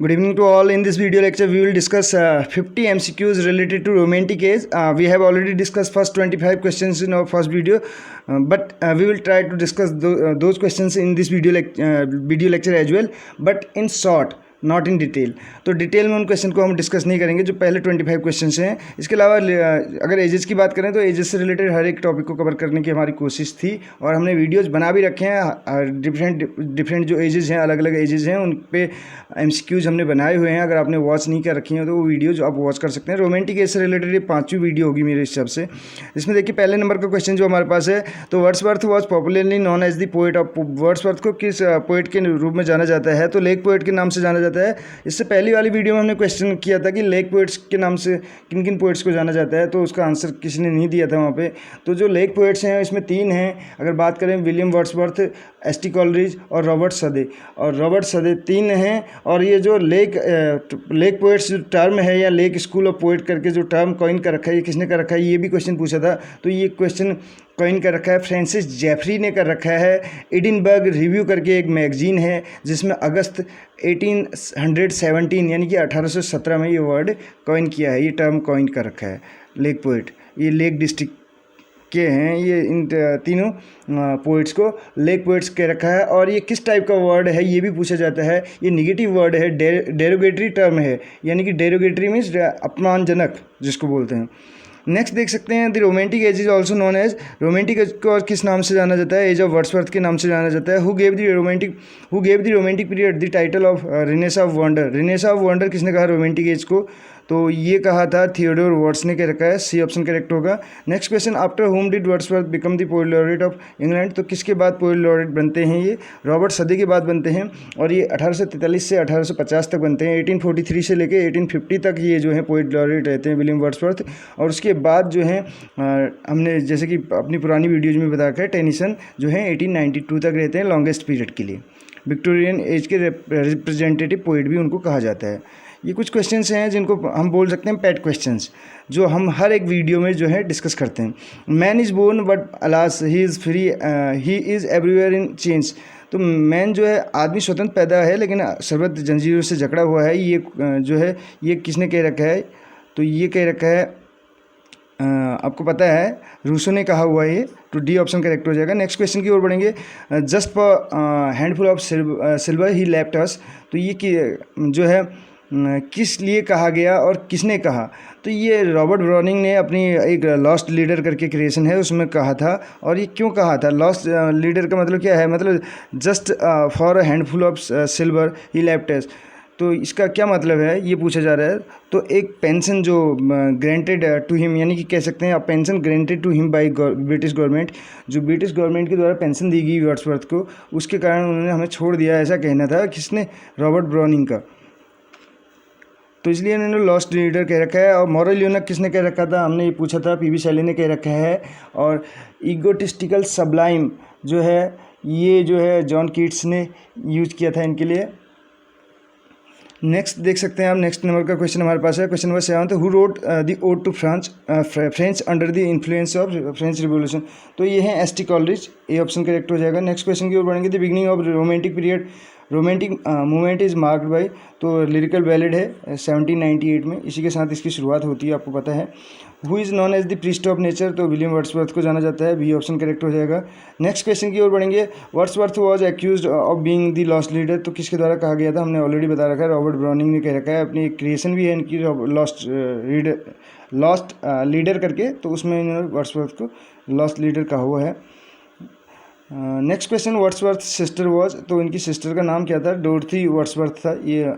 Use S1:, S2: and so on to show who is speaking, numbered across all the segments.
S1: Good evening to all. In this video lecture, we will discuss 50 MCQs related to romantic age. We have already discussed first 25 questions in our first video, but we will try to discuss those questions in this video lecture as well, but in short, not in detail. तो detail में उन question को हम discuss नहीं करेंगे जो पहले 25 question हैं। इसके अलावा अगर एजेस की बात करें तो एजेस से रिलेटेड हर एक टॉपिक को कवर करने की हमारी कोशिश थी और हमने वीडियोस बना भी रखे हैं। डिफरेंट जो एजेस हैं, अलग अलग एजेस हैं, उन पे एमसीक्यूज हमने बनाए हुए हैं। अगर आपने वॉच नहीं कर रखी हैं तो वो वीडियोज आप वॉच कर सकते हैं। रोमांटिक एज से रिलेटेड ये 5वीं वीडियो होगी मेरे हिसाब से। इसमें देखिए पहले नंबर का क्वेश्चन जो हमारे पास है, तो Wordsworth was popularly known as the poet of. Wordsworth को किस पोएट के रूप में जाना जाता है? तो लेक पोएट के नाम से जाना जाता है। इससे पहली वाली वीडियो में हमने क्वेश्चन किया था कि लेक पोएट्स के नाम से किन किन पोएट्स को जाना जाता है, तो उसका आंसर किसी ने नहीं दिया था वहाँ पे। तो जो लेक पोएट्स हैं इसमें 3 हैं। अगर बात करें विलियम वर्ड्सवर्थ, एस.टी. कॉलरिज और रॉबर्ट सदे। और रॉबर्ट सदे 3 हैं। और ये जो लेक पोएट्स जो टर्म है या लेक स्कूल ऑफ पोएट करके जो टर्म कॉइन कर रखा है, ये किसने कर रखा है? ये भी क्वेश्चन पूछा था। तो ये क्वेश्चन कॉइन कर रखा है फ्रांसिस जेफरी ने कर रखा है। एडिनबर्ग रिव्यू करके एक मैगजीन है जिसमें अगस्त 1817 यानी कि 1817 में ये वर्ड कॉइन किया है, ये टर्म कॉइन कर रखा है लेक पोएट। ये लेक डिस्ट्रिक्ट के हैं, ये इन तीनों पोइट्स को लेक पोइट्स कह रखा है। और ये किस टाइप का वर्ड है ये भी पूछा जाता है। ये निगेटिव वर्ड है, डेरोगेटरी टर्म है, यानी कि डेरोगेटरी मीन्स अपमानजनक जिसको बोलते हैं। नेक्स्ट देख सकते हैं the romantic age is also known as. Romantic age को और किस नाम से जाना जाता है? एज ऑफ वर्ड्सवर्थ के नाम से जाना जाता है। Who gave the romantic period the title of renaissance of wonder. Renaissance of wonder किसने कहा रोमांटिक एज को? तो ये कहा था थियोडोर वर्ड्स ने कह रखा है। सी ऑप्शन करेक्ट होगा। Next question, after home did Wordsworth become the poet laureate of England. तो किसके बाद पोएट लॉरेट बनते हैं? ये रॉबर्ट सदे के बाद बनते हैं और ये 1843 से 1850 तक बनते हैं। 1843 से लेकर 1850 तक ये जो है पोएट लॉरेट रहते हैं विलियम वर्ड्सवर्थ। और उसके बाद जो है हमने जैसे कि अपनी पुरानी वीडियोज में बता रखा है, टेनिसन जो है 1892 तक रहते हैं लॉन्गेस्ट पीरियड के लिए। विक्टोरियन एज के रिप्रेजेंटेटिव पोएट भी उनको कहा जाता है। ये कुछ क्वेश्चंस हैं जिनको हम बोल सकते हैं पेट क्वेश्चंस, जो हम हर एक वीडियो में जो है डिस्कस करते हैं। Man is born but alas he is free, he is everywhere in change. तो मैन जो है आदमी स्वतंत्र पैदा है लेकिन सर्वत्र जंजीरों से जकड़ा हुआ है। ये जो है ये किसने कह रखा है? तो ये कह रखा है आपको पता है रूसो ने कहा हुआ है ये। तो डी ऑप्शन करेक्ट हो जाएगा। नेक्स्ट क्वेश्चन की ओर बढ़ेंगे। Just for handful of silver he left अस। तो ये जो है किस लिए कहा गया और किसने कहा? तो ये रॉबर्ट ब्राउनिंग ने अपनी एक लॉस्ट लीडर करके क्रिएशन है उसमें कहा था। और ये क्यों कहा था? लॉस्ट लीडर का मतलब क्या है? मतलब just for a handful of silver he left अस। तो इसका क्या मतलब है ये पूछा जा रहा है। तो एक पेंशन जो ग्रांटेड टू हिम, यानी कि कह सकते हैं आप pension granted to him by British government, जो ब्रिटिश गवर्नमेंट के द्वारा पेंशन दी गई वर्ड्सवर्थ को, उसके कारण उन्होंने हमें छोड़ दिया, ऐसा कहना था किसने? रॉबर्ट ब्राउनिंग का। तो इसलिए इन्होंने लॉस्ट लीडर कह रखा है। और मॉरल यूनक किसने कह रखा था? हमने ये पूछा था, पी.बी. शैली ने कह रखा है। और ईगोटिस्टिकल सब्लाइम जो है ये जो है जॉन कीट्स ने यूज किया था इनके लिए। नेक्स्ट देख सकते हैं आप, नेक्स्ट नंबर का क्वेश्चन हमारे पास है। Question number 7, who wrote the ode to French under the influence of French revolution. तो ये है S T. Coleridge, A option correct हो जाएगा। नेक्स्ट क्वेश्चन की ओर बढ़ेंगे। The beginning of romantic period, romantic movement is marked by. तो lyrical ballad है 1798 में, इसी के साथ इसकी शुरुआत होती है, आपको पता है। Who is known as the priest of nature. तो विलियम वर्ड्सवर्थ को जाना जाता है, बी ऑप्शन करेक्ट हो जाएगा। नेक्स्ट क्वेश्चन की ओर बढ़ेंगे। Wordsworth was accused of being the lost leader. तो किसके द्वारा कहा गया था? हमने ऑलरेडी बता रखा है, रॉबर्ट ब्राउनिंग ने कह रखा है। अपनी क्रिएशन भी है इनकी लॉस्ट लीडर करके, तो उसमें इन्होंने वर्ड्सवर्थ को लॉस्ट लीडर कहा हुआ है। Next question, Wordsworth sister was. तो इनकी सिस्टर का नाम क्या था? डोरथी वर्ड्सवर्थ था। ये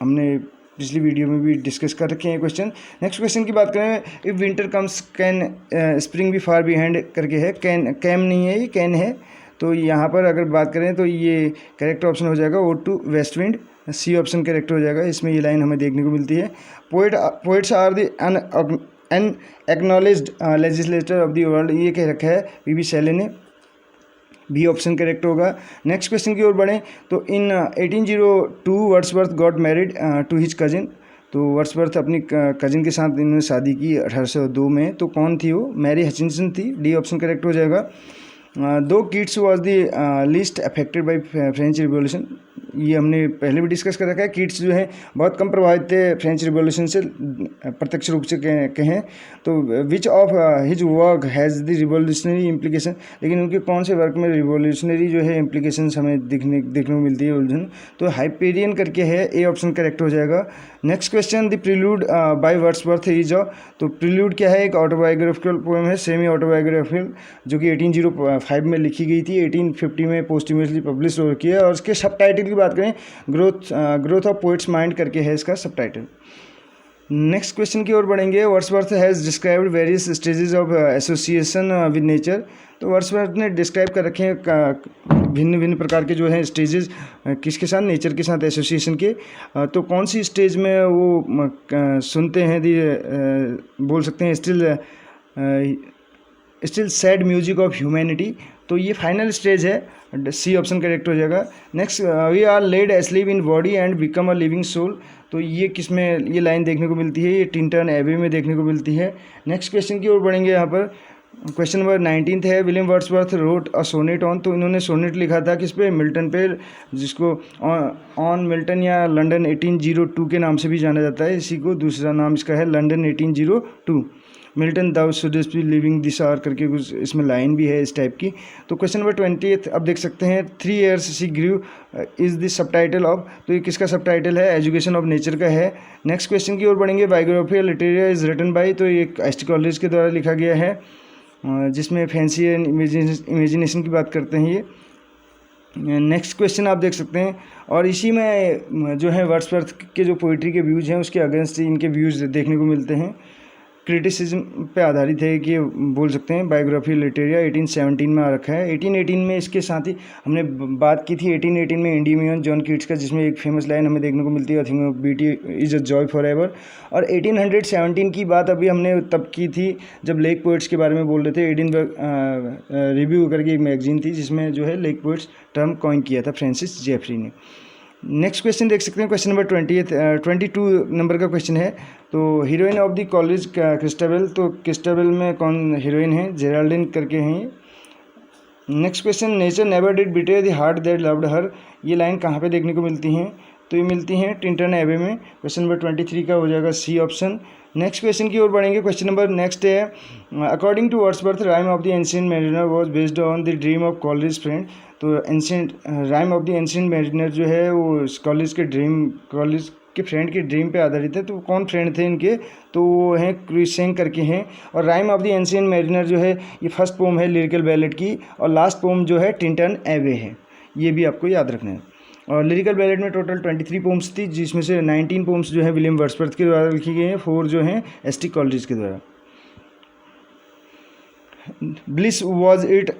S1: हमने पिछली वीडियो में भी डिस्कस कर रखे हैं क्वेश्चन। नेक्स्ट क्वेश्चन की बात करें, if winter comes can spring be far behind करके है। कैम नहीं है, ये कैन है। तो यहाँ पर अगर बात करें तो ये करेक्ट ऑप्शन हो जाएगा ode to west wind, C option correct हो जाएगा। इसमें ये लाइन हमें देखने को मिलती है। Poets are the unacknowledged legislator of the world, ये कह रखा है पी.बी. शैली ने, बी ऑप्शन करेक्ट होगा। नेक्स्ट क्वेश्चन की ओर बढ़ें तो in 1802 Wordsworth got married to his cousin. तो वर्ड्सवर्थ अपनी कजिन के साथ इन्होंने शादी की 1802 में। तो कौन थी वो? मैरी हचिंसन थी, डी ऑप्शन करेक्ट हो जाएगा। दो kids was the least affected by French revolution, ये हमने पहले भी डिस्कस कर रखा है। किड्स जो है बहुत कम प्रभावित थे फ्रेंच रिवॉल्यूशन से, प्रत्यक्ष रूप से कहें तो। Which of his work has the revolutionary implication, लेकिन उनके कौन से वर्क में रिवॉल्यूशनरी जो है इम्प्लीकेशन हमें देखने को मिलती है उलझन, तो हाइपेरियन करके है, ए ऑप्शन करेक्ट हो जाएगा। Next question, the prelude by Wordsworth is a, तो प्रील्यूड क्या है, एक ऑटोबायोग्राफिकल पोएम है, सेमी ऑटोबायोग्राफिकल, जो कि 1805 में लिखी गई थी, 1850 में पोस्टह्यूमसली पब्लिश हो रखी है। और उसके सब टाइटल की बात करें, ग्रोथ ऑफ पोइट्स माइंड करके है इसका सब टाइटल। नेक्स्ट क्वेश्चन की ओर बढ़ेंगे। Wordsworth has described various stages of association with nature, तो वर्ड्सवर्थ ने डिस्क्राइब कर रखे हैं भिन्न भिन्न प्रकार के जो हैं स्टेजेस किसके साथ, नेचर के साथ एसोसिएशन के। तो कौन सी स्टेज में वो सुनते हैं बोल सकते हैं still sad music of humanity, तो ये फाइनल स्टेज है, सी ऑप्शन करेक्ट हो जाएगा। Next, we are laid asleep in body and become a living soul, तो ये किस में ये लाइन देखने को मिलती है, ये टिंटन एबे में देखने को मिलती है। नेक्स्ट क्वेश्चन की ओर बढ़ेंगे। यहाँ पर क्वेश्चन नंबर 19 है, William Wordsworth wrote a sonnet on, तो इन्होंने सोनेट लिखा था किस पे, मिल्टन पे, जिसको ऑन मिल्टन या लंदन 1802 के नाम से भी जाना जाता है। इसी को दूसरा नाम इसका है London 1802। Milton thou shouldst be living this hour करके कुछ इसमें लाइन भी है इस टाइप की। तो क्वेश्चन नंबर 20 अब देख सकते हैं, 3 years she grew is the subtitle of, तो ये किसका सब टाइटल है, एजुकेशन ऑफ नेचर का है। नेक्स्ट क्वेश्चन की ओर बढ़ेंगे। Biography of Literaria is written by, तो ये एस.टी. कॉलेज के द्वारा लिखा गया है, जिसमें फैंसी एंड इमेजिनेशन की बात करते हैं ये। नेक्स्ट क्वेश्चन आप देख सकते हैं, और इसी में जो है वर्ड्सवर्थ के जो पोइट्री के व्यूज़ हैं उसके अगेंस्ट इनके व्यूज़ देखने को मिलते हैं। क्रिटिसिज्म पे आधारित है कि बोल सकते हैं। बायोग्राफी लिटरेरिया 1817 में आ रखा है। 1818 में इसके साथ ही हमने बात की थी 1818 में एंडीमियन जॉन कीट्स का, जिसमें एक फेमस लाइन हमें देखने को मिलती है, thing of beauty is a joy for ever. और 1817 की बात अभी हमने तब की थी जब लेक पोइट्स के बारे में बोल रहे थे। एडिनबर्ग रिव्यू करके एक मैगजीन थी जिसमें जो है लेक पोइट्स टर्म कॉइन किया था फ्रांसिस जेफरी ने। नेक्स्ट क्वेश्चन देख सकते हैं, क्वेश्चन नंबर 22 नंबर का क्वेश्चन है। तो heroine of the college Christabel, तो क्रिस्टाबेल में कौन हीरोइन है, जेराल्डिन करके हैं। Next question, nature never did betray the heart that loved her, ये लाइन कहाँ पे देखने को मिलती हैं, तो ये मिलती हैं टिंटन एबे में। क्वेश्चन नंबर 23 का हो जाएगा सी ऑप्शन। नेक्स्ट क्वेश्चन की ओर बढ़ेंगे। क्वेश्चन नंबर नेक्स्ट है, according to Wordsworth rime of the ancient mariner was based on the dream of Coleridge friend, तो ancient rime of the ancient mariner जो है वो कॉलेज के फ्रेंड के ड्रीम पे आधारित है। तो कौन फ्रेंड थे इनके, तो वो हैं क्रिसेंग करके हैं। और rhyme of the ancient mariner जो है ये फर्स्ट पोम है लिरिकल बैलेट की, और लास्ट पोम जो है टिंटन एबे है, ये भी आपको याद रखना है। और लिरिकल बैलेट में टोटल 23 पोम्स थी, जिसमें से 19 पोम्स जो है विलियम वर्ड्सवर्थ के द्वारा लिखी गई हैं, 4 जो हैं एस.टी. कॉलेज के द्वारा। Bliss was it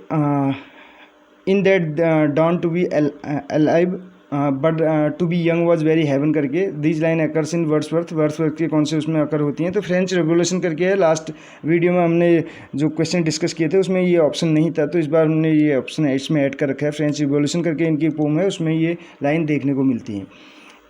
S1: in that dawn to be alive but to be young was very heaven करके, these line occurs in Wordsworth के कौन से उसमें अकर होती हैं, तो फ्रेंच रेवोल्यूशन करके है। लास्ट वीडियो में हमने जो क्वेश्चन डिस्कस किए थे उसमें ये ऑप्शन नहीं था, तो इस बार हमने ये ऑप्शन इसमें ऐड कर रखा है। फ्रेंच रिवोल्यूशन करके इनकी पोम है, उसमें ये लाइन देखने को मिलती है।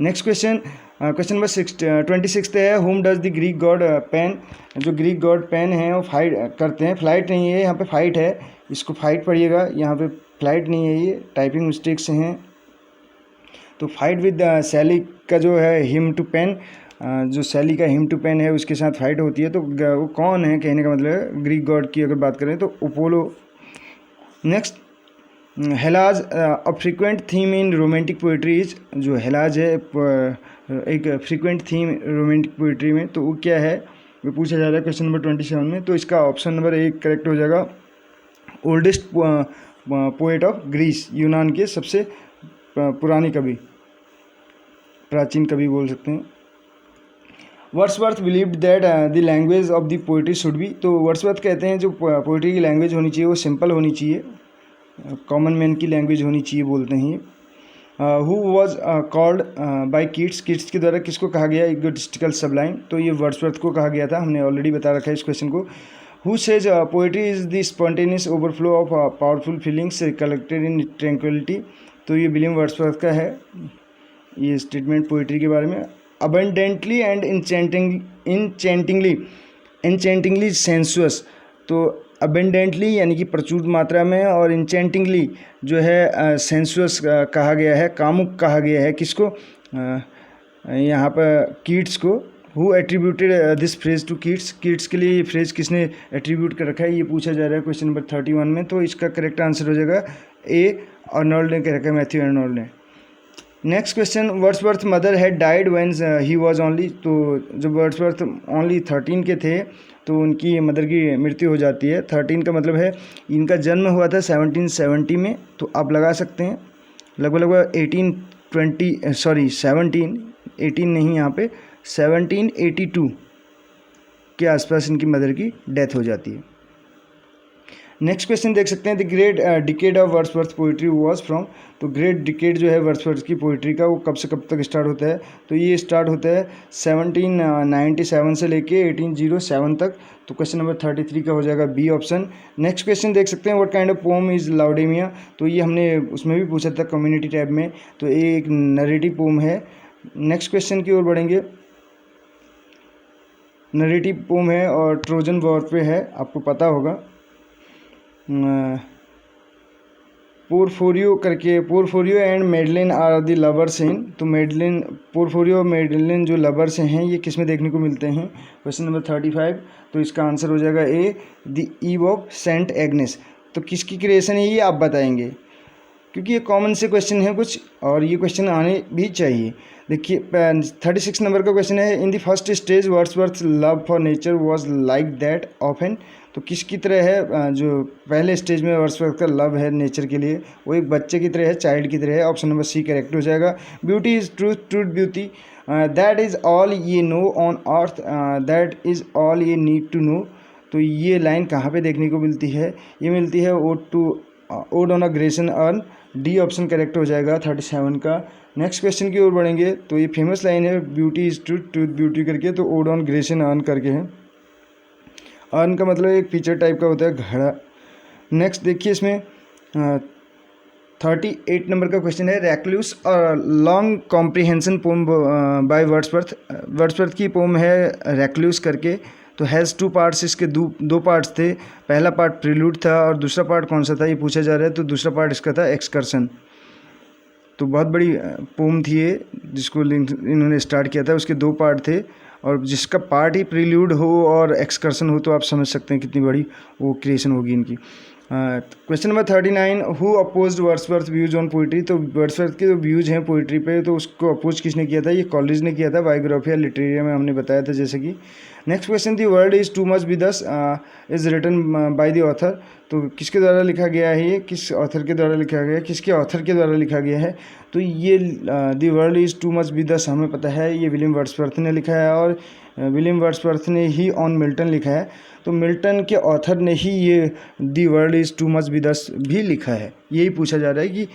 S1: नेक्स्ट क्वेश्चन, क्वेश्चन नंबर 26 है, home does the Greek God pan, जो ग्रीक गॉड पैन है वो फाइट करते हैं, फ्लाइट नहीं है यहाँ पे, फाइट है, इसको फाइट पढ़िएगा, यहाँ पे फ्लाइट नहीं है, ये टाइपिंग मिस्टेक्स हैं। तो फाइट विद सैली का जो है हिम टू पेन, जो सैली का हिम टू पेन है उसके साथ फाइट होती है, तो वो कौन है कहने का मतलब है, ग्रीक गॉड की अगर बात करें तो Apollo. Next, हेलाज a frequent theme in romantic poetry is, जो हेलाज है एक फ्रीक्वेंट थीम रोमांटिक पोइट्री में, तो वो क्या है, वो पूछा जा रहा है क्वेश्चन नंबर 27 में। तो इसका ऑप्शन नंबर 1 करेक्ट हो जाएगा, ओल्डेस्ट पोएट ऑफ ग्रीस, यूनान के सबसे पुरानी कवि, प्राचीन कवि बोल सकते हैं। Wordsworth believed that the language of the poetry should be, तो वर्ड्सवर्थ कहते हैं जो पोइट्री की लैंग्वेज होनी चाहिए वो सिंपल होनी चाहिए, कॉमन मैन की लैंग्वेज होनी चाहिए बोलते हैं। Who was called by Keats के द्वारा किसको कहा गया, इगोटिस्टिकल सबलाइम, तो ये वर्ड्सवर्थ को कहा गया था, हमने ऑलरेडी बता रखा है इस क्वेश्चन को। Who says poetry is the spontaneous overflow of powerful feelings collected in tranquillity, तो ये विलियम वर्ड्सवर्थ का है ये स्टेटमेंट पोइट्री के बारे में। अबंडेंटली एंड इंचेंटिंगली सेंसुअस, तो अबेंडेंटली यानी कि प्रचुर मात्रा में, और इंचेंटिंगली जो है सेंसुअस कहा गया है, कामुक कहा गया है किसको, यहाँ पर कीट्स को। Who attributed this phrase to Keats, Keats के लिए ये फ्रेज किसने एट्रीब्यूट कर रखा है, ये पूछा जा रहा है क्वेश्चन नंबर 31 में। तो इसका करेक्ट आंसर हो जाएगा ए, अर्नोल्ड ने कर रखा है, मैथ्यू अर्नोल्ड ने। Next question, Wordsworth mother had died when he was only, तो जब वर्ड्सवर्थ ओनली 13 के थे तो उनकी मदर की मृत्यु हो जाती है। 13 का मतलब है इनका जन्म हुआ था 1770 में, तो आप लगा सकते हैं लगभग 18 नहीं, यहाँ पे 1782 के आसपास इनकी मदर की डेथ हो जाती है। नेक्स्ट क्वेश्चन देख सकते हैं, the great decade of Wordsworth poetry was from, तो ग्रेट डिकेड जो है वर्ड्सवर्थ की पोइट्री का वो कब से कब तक स्टार्ट होता है, तो ये स्टार्ट होता है 1797 से लेके 1807 तक। तो क्वेश्चन नंबर 33 का हो जाएगा बी ऑप्शन। नेक्स्ट क्वेश्चन देख सकते हैं, what kind of poem is Laodamia, तो ये हमने उसमें भी पूछा था कम्युनिटी टैब में, तो ये एक नरेटिव पोम है। नेक्स्ट क्वेश्चन की ओर बढ़ेंगे, नरेटिव पोम है और ट्रोजन वॉर पे है, आपको पता होगा। पोर्फोरियो करके, Porphyro and Madeline are the lovers in, तो मेडलिन, पोर्फोरियो और मेडलिन जो लवर्स हैं ये किस में देखने को मिलते हैं, क्वेश्चन नंबर 35। तो इसका आंसर हो जाएगा A, the eve of Saint Agnes. तो किसकी क्रिएशन है ये आप बताएंगे, क्योंकि ये कॉमन से क्वेश्चन है कुछ, और ये क्वेश्चन आने भी चाहिए। देखिए 36 नंबर का क्वेश्चन है, in the first stage Wordsworth love for nature was like that of an, तो किसकी तरह है, जो पहले स्टेज में वर्ड्सवर्थ का लव है नेचर के लिए वो एक बच्चे की तरह है, चाइल्ड की तरह है। ऑप्शन नंबर सी करेक्ट हो जाएगा। Beauty is truth, truth beauty, that is all ye know on earth, that is all ye need to know, तो ये लाइन कहाँ पे देखने को मिलती है, ये मिलती है odd on a Grayson earn, D option correct हो जाएगा 37 का। नेक्स्ट क्वेश्चन की ओर बढ़ेंगे, तो ये फेमस लाइन है beauty is truth, truth beauty करके, तो ओड ऑन ग्रेसन अर्न करके है। अर्न का मतलब एक फीचर टाइप का होता है घड़ा। नेक्स्ट देखिए इसमें 38 नंबर का क्वेश्चन है, रेक्लूस और long comprehension poem by Wordsworth, Wordsworth की पोम है रेक्लूस करके, तो हैज़ 2 पार्ट्स, इसके दो पार्ट्स थे, पहला पार्ट प्रीलूड था और दूसरा पार्ट कौन सा था ये पूछा जा रहा है, तो दूसरा पार्ट इसका था एक्सकर्सन। तो बहुत बड़ी पोम थी ये जिसको इन्होंने स्टार्ट किया था, उसके 2 पार्ट थे, और जिसका पार्ट ही प्रील्यूड हो और एक्सकर्सन हो तो आप समझ सकते हैं कितनी बड़ी वो क्रिएशन होगी इनकी। Question number 39, who opposed Wordsworth views on poetry, तो वर्ड्सवर्थ के जो व्यूज हैं पोइट्री पे तो उसको अपोज किसने किया था, ये कॉलेज ने किया था, बायोग्राफिया लिटरेरिया में हमने बताया था जैसे कि। Next question, the world is too much with us is written by the author, तो किसके द्वारा लिखा गया है, ये किस ऑथर के द्वारा लिखा गया है, किसके ऑथर के द्वारा लिखा गया है, तो ये दी world is too much with अस हमें पता है ये विलियम वर्ड्सवर्थ ने लिखा है, और विलियम वर्ड्सवर्थ ने ही ऑन मिल्टन लिखा है, तो मिल्टन के ऑथर ने ही ये दी world is too much with अस भी लिखा है। यही पूछा जा रहा है कि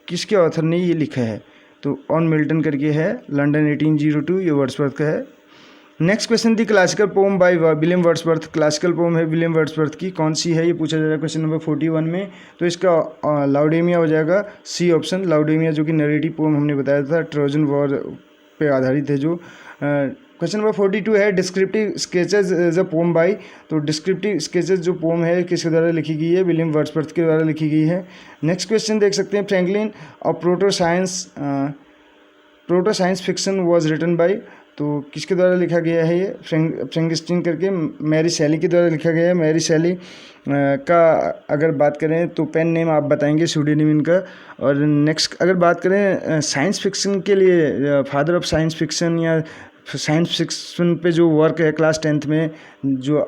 S1: किसके ऑथर ने ये लिखा है, तो ऑन मिल्टन करके है, लंदन 1802, ये वर्ड्सवर्थ का है। Next question, the classical poem by William Wordsworth, classical poem है विलियम वर्ड्सवर्थ की, कौन सी है ये पूछा जा रहा है क्वेश्चन नंबर 41 में, तो इसका लाउडेमिया हो जाएगा सी ऑप्शन, लाउडेमिया जो कि नरेटिव पोम हमने बताया था, ट्रोजन वॉर पे आधारित है जो। क्वेश्चन नंबर 42 है, descriptive sketches is a poem by, तो डिस्क्रिप्टिव स्केचेज जो पोम है किसके द्वारा लिखी गई है, विलियम वर्ड्सवर्थ के द्वारा लिखी गई है। नेक्स्ट क्वेश्चन देख सकते हैं, फ्रैंकलिन और proto science fiction was written by, तो किसके द्वारा लिखा गया है ये, फ्रैंकस्टीन करके, मैरी शैली के द्वारा लिखा गया है। मैरी शैली का अगर बात करें तो पेन नेम आप बताएंगे, सूडोनिम इनका। और नेक्स्ट अगर बात करें साइंस फिक्शन के लिए, फादर ऑफ साइंस फिक्शन या साइंस फिक्शन पे जो वर्क है क्लास 10th में जो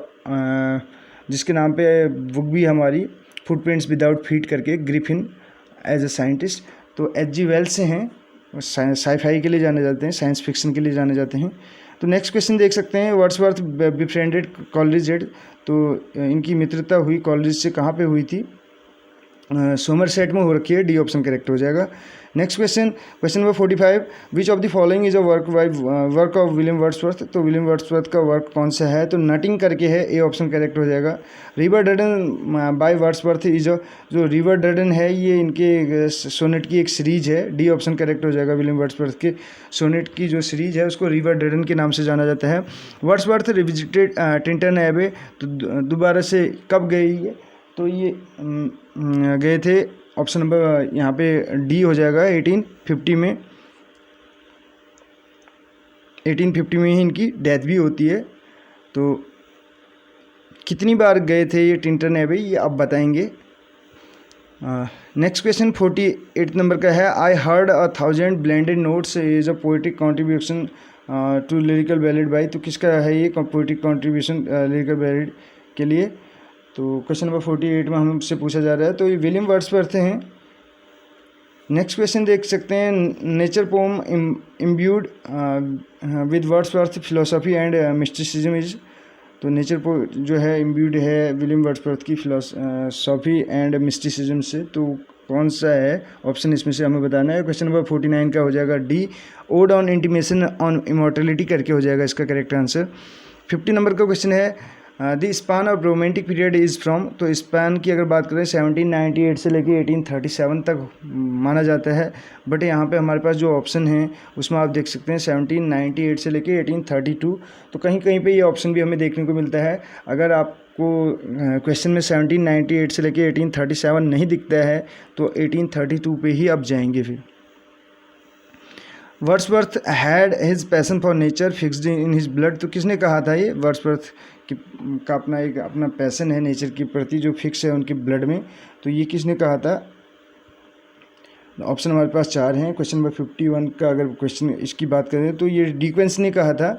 S1: जिसके नाम पे बुक भी हमारी, फुटप्रिंट्स विदाउट फीट करके, ग्रिफिन एज ए साइंटिस्ट, तो H.G. वेल्स से हैं, साई-फाई के लिए जाने जाते हैं, साइंस फिक्शन के लिए जाने जाते हैं। तो नेक्स्ट क्वेश्चन देख सकते हैं, वर्ड्सवर्थ बिफ्रेंडेड कॉलरिज, तो इनकी मित्रता हुई कॉलरिज से कहाँ पे हुई थी, सोमरसेट में हो रखी है, डी ऑप्शन करेक्ट हो जाएगा। Next question number 45, which of the following is a work of William Wordsworth. तो विलियम वर्ड्सवर्थ का वर्क कौन सा है, तो नटिंग करके है, ए ऑप्शन करेक्ट हो जाएगा। River Durden by Wordsworth is जो रिवर डर्डन है ये इनके सोनेट की एक सीरीज है, डी ऑप्शन करेक्ट हो जाएगा। विलियम वर्ड्सवर्थ के सोनेट की जो सीरीज है उसको रिवर डर्डन के नाम से जाना जाता है। वर्ड्सवर्थ रिविजिटेड टिंटन एबे, तो दोबारा से कब गए ये, तो ये गए थे, ऑप्शन नंबर यहाँ पे डी हो जाएगा 1850 में। 1850 में ही इनकी डेथ भी होती है। तो कितनी बार गए थे ये टिंटन एबे, ये आप बताएंगे। नेक्स्ट क्वेश्चन 48 नंबर का है, I heard 1000 blended notes is a poetic contribution to lyrical ballad by. तो किसका है ये पोएटिक कॉन्ट्रीब्यूशन लिरिकल बैलेड के लिए। तो क्वेश्चन नंबर 48 में हमसे पूछा जा रहा है, तो ये विलियम वर्ड्सवर्थ हैं। नेक्स्ट क्वेश्चन देख सकते हैं, nature poem imbued with Wordsworth philosophy and mysticism is. तो नेचर पो जो है इम्ब्यूड है विलियम वर्ड्सवर्थ की फिलोसॉफी एंड मिस्टिसिज्म से, तो कौन सा है ऑप्शन इसमें से हमें बताना है। क्वेश्चन नंबर 49 का हो जाएगा D, odd on intimation on immortality करके हो जाएगा इसका करेक्ट आंसर। 50 नंबर का क्वेश्चन है, the span of romantic period is from. तो स्पान की अगर बात करें 1798 से लेके 1837 तक माना जाता है, बट यहाँ पे हमारे पास जो ऑप्शन है उसमें आप देख सकते हैं 1798 से लेके 1832। तो कहीं कहीं पे ये ऑप्शन भी हमें देखने को मिलता है। अगर आपको क्वेश्चन में 1798 से लेके 1837 नहीं दिखता है तो 1832 पे ही आप जाएंगे। फिर Wordsworth had his passion for nature fixed in his blood. तो किसने कहा था ये वर्ड्सवर्थ का अपना पैशन है नेचर के प्रति जो फिक्स है उनके ब्लड में, तो ये किसने कहा था। ऑप्शन हमारे पास 4 हैं। क्वेश्चन नंबर 51 का अगर क्वेश्चन इसकी बात करें तो ये डिक्वेंस ने कहा था।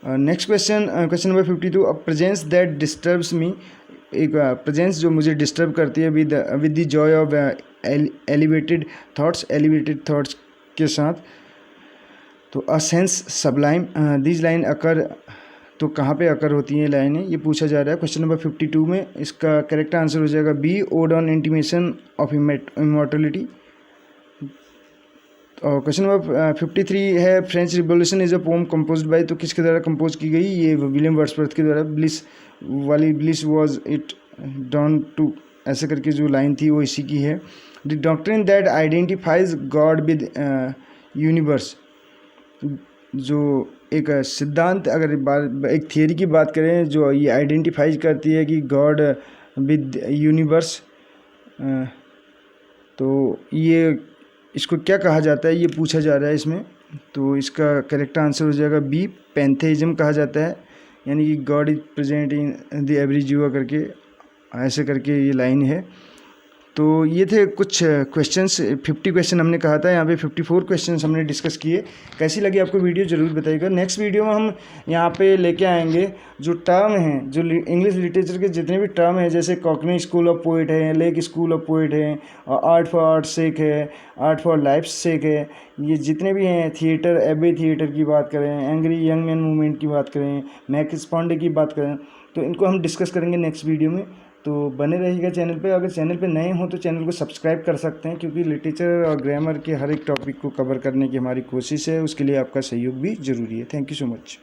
S1: Next question number 52, a presence that disturbs me. एक प्रेजेंस जो मुझे डिस्टर्ब करती है with the joy of elevated thoughts के साथ। तो a sense sublime these line occur, तो कहाँ पे अकर होती हैं लाइनें, ये पूछा जा रहा है क्वेश्चन नंबर 52 में। इसका करेक्ट आंसर हो जाएगा B, ode on intimation of immortality. और क्वेश्चन नंबर 53 है, French revolution is a poem composed by. तो किसके द्वारा कंपोज की गई, ये विलियम वर्ड्सवर्थ के द्वारा। Bliss was it down to, ऐसे करके जो लाइन थी वो इसी की है। The doctrine that identifies God with universe, जो एक सिद्धांत, अगर एक थियरी की बात करें जो ये आइडेंटिफाई करती है कि गॉड विद यूनिवर्स, तो ये इसको क्या कहा जाता है ये पूछा जा रहा है इसमें। तो इसका करेक्ट आंसर हो जाएगा बी, पैंथेइज्म कहा जाता है, यानी कि God is present in the every जीवा करके, ऐसे करके ये लाइन है। तो ये थे कुछ क्वेश्चंस, 50 क्वेश्चन हमने कहा था, यहाँ पे 54 क्वेश्चंस हमने डिस्कस किए। कैसी लगी आपको वीडियो ज़रूर बताइएगा। नेक्स्ट वीडियो में हम यहाँ पे लेके आएंगे जो टर्म हैं, जो इंग्लिश लिटरेचर के जितने भी टर्म हैं, जैसे कॉकनी स्कूल ऑफ पोइट है, लेक स्कूल ऑफ पोइट है, और आर्ट फॉर आर्ट सेक है, आर्ट फॉर लाइफ सेक है, ये जितने भी हैं, थिएटर, एबे थिएटर की बात करें, एंग्री यंग मैन मूवमेंट की बात करें, मैक्स पॉन्डे की बात करें, तो इनको हम डिस्कस करेंगे नेक्स्ट वीडियो में। तो बने रहिएगा चैनल पे। अगर चैनल पे नए हो तो चैनल को सब्सक्राइब कर सकते हैं, क्योंकि लिटरेचर और ग्रामर के हर एक टॉपिक को कवर करने की हमारी कोशिश है, उसके लिए आपका सहयोग भी ज़रूरी है। Thank you so much.